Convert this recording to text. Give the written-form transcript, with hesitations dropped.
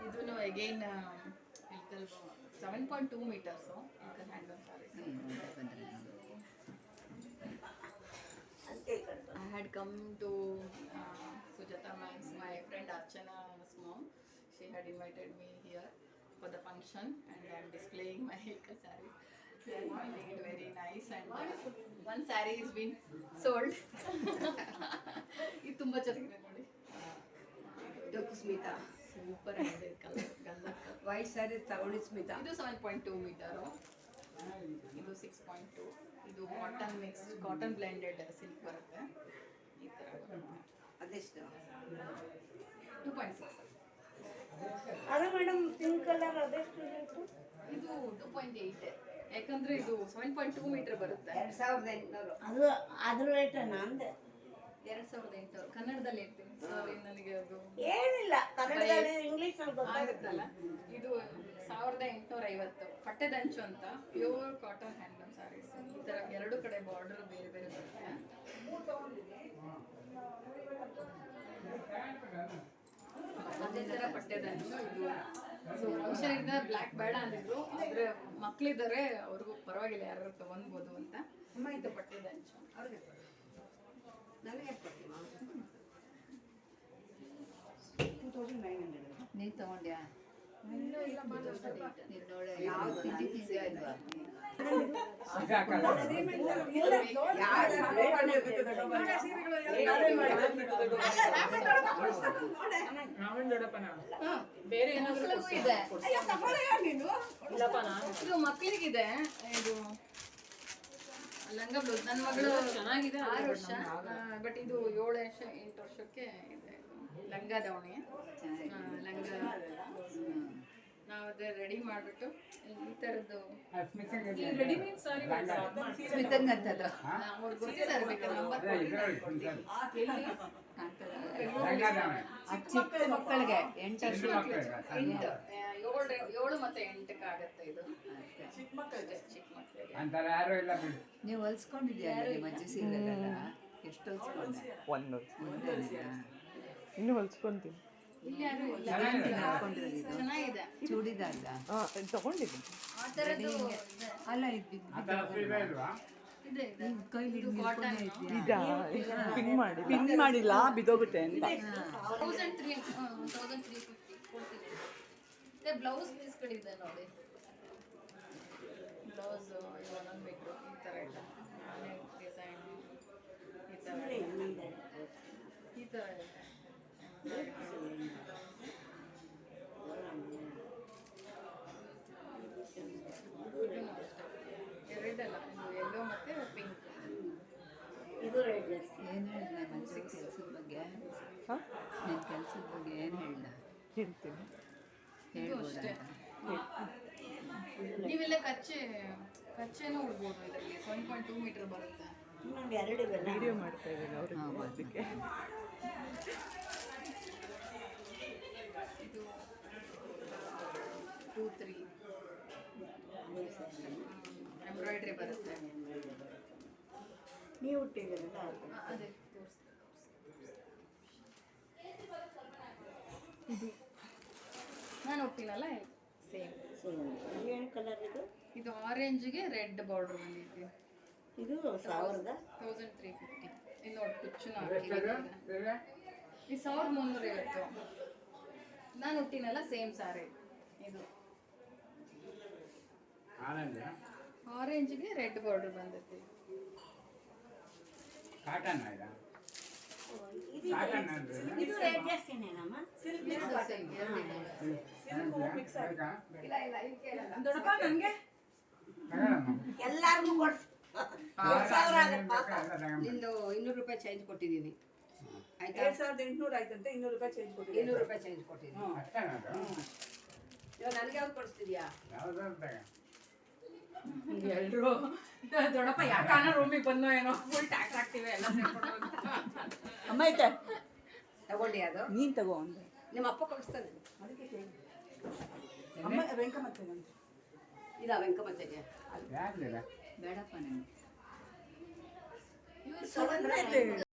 ಇದನ್ನು again Ilkal 7.2 meters Ilkal handle sorry. I had come to Sujata ma'am's, my friend Archana's mom. She had invited me here for the function and I'm displaying my Ilka saree. They are finding it very nice and one saree is being sold. ಇದು ತುಂಬಾ ಚೆನ್ನಾಗಿದೆ ನೋಡಿ. ಡೊಕ್ಕು Smita super ಆಗಿದೆ colour ಗಂಧ. White sari ತಗೊಂಡು ಸ್ಮಿತಾ. ಇದು 7.2 meter. ಇದು 6.2. ಇದು cotton mix cotton blended silk ಬರುತ್ತೆ ಈ ಥರ. ಅದೆಷ್ಟು? 2.6. ಅದೇ ಮೇಡಮ್ ಪಿಂಕ್ ಕಲರ್ ಅದೆಷ್ಟು ರೇಟು? ಇದು 2.8 ಯಾಕಂದ್ರೆ ಇದು 7.2 meter ಬರುತ್ತೆ. 2800. ಅದು ಅದ್ರ ರೇಟೇನಾ ಅಂದೆ. 2800 ಕನ್ನಡದಲ್ಲಿ ಹೇಳ್ತೀನಿ. ಸಾರಿ ನನಗೆ ಅದು ಏನಿಲ್ಲ ಕನ್ನಡದಲ್ಲಿ ಇಂಗ್ಲೀಷಲ್ಲಿ ಆಗುತ್ತಲ್ಲ. ಇದು 1850 ಪಟ್ಟೆದಂಚು ಅಂತ ಪ್ಯೂರ್ ಕಾಟನ್ ಹ್ಯಾಂಡ್ಲೂಮ್ ಸ್ಯಾರೀಸ್. ಈ ಥರ ಎರಡು ಕಡೆ ಬಾರ್ಡರ್ ಬೇರೆ ಬೇರೆ ಬರುತ್ತೆ. ಅದೇ ಥರ ಪಟ್ಟೆದಂಚು. ಇದು ಸೊ ಫಂಕ್ಷನ್ ಇದ್ದ ಬ್ಲ್ಯಾಕ್ ಬೇಡ ಅಂದಿದ್ರು, ಆದರೆ ಮಕ್ಕಳಿದ್ದಾರೆ ಅವ್ರಿಗೂ ಪರವಾಗಿಲ್ಲ ಯಾರು ತಗೊಳ್ಬೋದು ಅಂತ. ಇದು ಪಟ್ಟೆದಂಚು. ನನಗೆ 2900. ನೀನು ತಗೊಂಡ್ಯಾ? ಇನ್ನೂ ಇಲ್ಲ ನೀನು ನೋಡಿ ಯಾವ ತಿಂದಿದ್ಯಾ ಇಲ್ವಾ? ಬೇರೆ ಏನಾದರೂ ಇದೆ. ಇದು ಮಕ್ಕಳಿಗಿದೆ. ಇದು ಲಂಗ ಬ್ಲೌಸ್. ನನ್ನ ಮಗಳು ಚೆನ್ನಾಗಿದೆ 6 ವರ್ಷ, ಬಟ್ ಇದು 7 ವರ್ಷ 8 ವರ್ಷಕ್ಕೆ ಇದೆ. ಲಂಗ ದಾವಣಿ ಲಂಗ ನಾವು ಅದೇ ರೆಡಿ ಮಾಡಿಬಿಟ್ಟು ಈ ಥರದ್ದು ರೆಡಿಮೇಡ್ ಸಾರಿ ಸ್ಮಿತಂಗಂತದ್ದು ಅವ್ರಿಗೆ ಗೊತ್ತಿದ್ದಾರೆ ಬೇಕಾದ್ರೆ ಚಿಕ್ಕ ಮಕ್ಕಳಿಗೆ 8 ವರ್ಷ 7 ಮತ್ತು 8ಕ್ಕೆ ಆಗುತ್ತೆ. ಇದು ಚಿಕ್ಕ ಮಕ್ಕಳಿಗೆ ನೀವು ಹೊಲ್ಸ್ಕೊಂಡಿದ್ಯಾ? ಮಜ್ಜಿ ಸೀರೆಲ್ಲ ಎಷ್ಟು ಹೊಲ್ಸ್ಕೊಂಡೆ? ಇನ್ನು ಹೊಲ್ಸ್ಕೊಂತೀನಿ. ಇಲ್ಲಿ ಯಾರು ಇಲ್ಲ. ಚೆನ್ನಾಗಿದೆ ಚೂಡಿದಾರ ತಗೊಂಡಿದ್ದೀನಿ. ಆ ಥರದ್ದು ಅಲ್ಲ ಇದು ಇದೆ. ಕೈಲಿ ಈಗ ಪಿನ್ ಮಾಡಿಲ್ಲ ಬಿದ್ದೋಗುತ್ತೆ ಅಂತ. 1350 ಕೊಡ್ತೀವಿ. ಬ್ಲೌಸ್ ಪೀಸ್ಗಳಿದೆ ನೋಡಿ. ಬ್ಲೌಸ್ ಒಂದೊಂದು ಮೀಟ್ರು ಈ ಥರ ಇದೆ. ಡಿಸೈನ್ ಈ ಥರ ಈ ಥರ ಇದೆ. ಎರಡಲ್ಲ, ಇದು ಯೆಲ್ಲೋ ಮತ್ತು ಪಿಂಕ್. ಇದು ರೇಟ್ ಜಾಸ್ತಿ. ಏನು ಹೇಳಿದ ಮನ್ಸಿಗೆ ಕೆಲಸದ ಬಗ್ಗೆ? ನಿನ್ನ ಕೆಲಸದ ಬಗ್ಗೆ ಏನು ಹೇಳ್ದ? ಹೇಳ್ತೀನಿ. ಇದು ಅಷ್ಟೇ. ನೀವೆಲ್ಲ ಕಚ್ಚೆನೂ ಉಡ್ಬೋದು ಇದರಲ್ಲಿ. 7.2 meter ಬರುತ್ತೆ. ಇನ್ನೊಂದು 2 ಇವೆಲ್ಲ. ವಿಡಿಯೋ ಮಾಡ್ತಾ ಇದ್ದೀನಿ ಅವ್ರಿಗೆ ಅದಕ್ಕೆ. ಇದು 2-3 ಎಂಬ್ರಾಯ್ಡ್ರಿ ಬರುತ್ತೆ. ನೀವು ಹುಟ್ಟಿದ್ದೀರಲ್ಲ ಅದೇ ಇದು ನಾನು ಹುಟ್ಟಿನಲ್ಲ ಸೇಮ್. ಏನು ಕಲರ್ ಇದು? ಇದು ಆರೆಂಜ್ಗೆ ರೆಡ್ ಬಾರ್ಡರ್ ಬಂದಿದೆ. ಇದು 1350. ಇದು ನೋಡಿ ಕುಚ್ಚುನ ಹಾಕಿದ್ದೀನಿ. ಈ 1350. ನಾನು ಹುಟ್ಟಿನಲ್ಲ ಸೇಮ್ ಸಾರಿ. ಇದು ಆರೆಂಜ್ಗೆ ರೆಡ್ ಬಾರ್ಡರ್ ಬಂದೈತಿ. ಇದು ರೇಟ್ ಜಾಸ್ತಿನೇನಮ್ಮ? ಎಲ್ಲಾರ್ಗೂ ಕೊಡ್ಸಿ ನಿಂದು 200 ರೂಪಾಯಿ ಚೇಂಜ್ ಕೊಟ್ಟಿದ್ದೀವಿ ಆಯ್ತಾ? 2800 ಆಯ್ತಂತೆ. 200 ರೂಪಾಯಿ ಚೇಂಜ್ ಕೊಟ್ಟಿದ್ದೀವಿ. 200 ರೂಪಾಯಿ ಚೇಂಜ್ ಕೊಟ್ಟಿದ್ದೀವಿ. ಇವಾಗ ನನಗೆ ಯಾವ್ದು ಕೊಡಿಸ್ತಿದ್ಯಾ? ಎಲ್ರು ದೊಡ್ಡಪ್ಪ ಯಾಕಾನ ರೂಮಿಗೆ ಬಂದೋ ಏನೋ ಫುಲ್ ಟ್ಯಾಕ್ಸ್ ಹಾಕ್ತಿವಿ ಎಲ್ಲ ಅಮ್ಮ ಐತೆ ತಗೊಂಡಿ ಅದು ನೀನು ತಗೋ ಅಂದೆ. ನಿಮ್ಮ ಅಪ್ಪ ಕೊಡಿಸ್ತಾನೆ. ಅಮ್ಮ ವೆಂಕಮ್ಮತ್ತೆ ಇಲ್ಲ ವೆಂಕಮ್ಮತ್ತೆಗೆ ಬೇಡಪ್ಪ ನನಗೆ ಇವ್ರು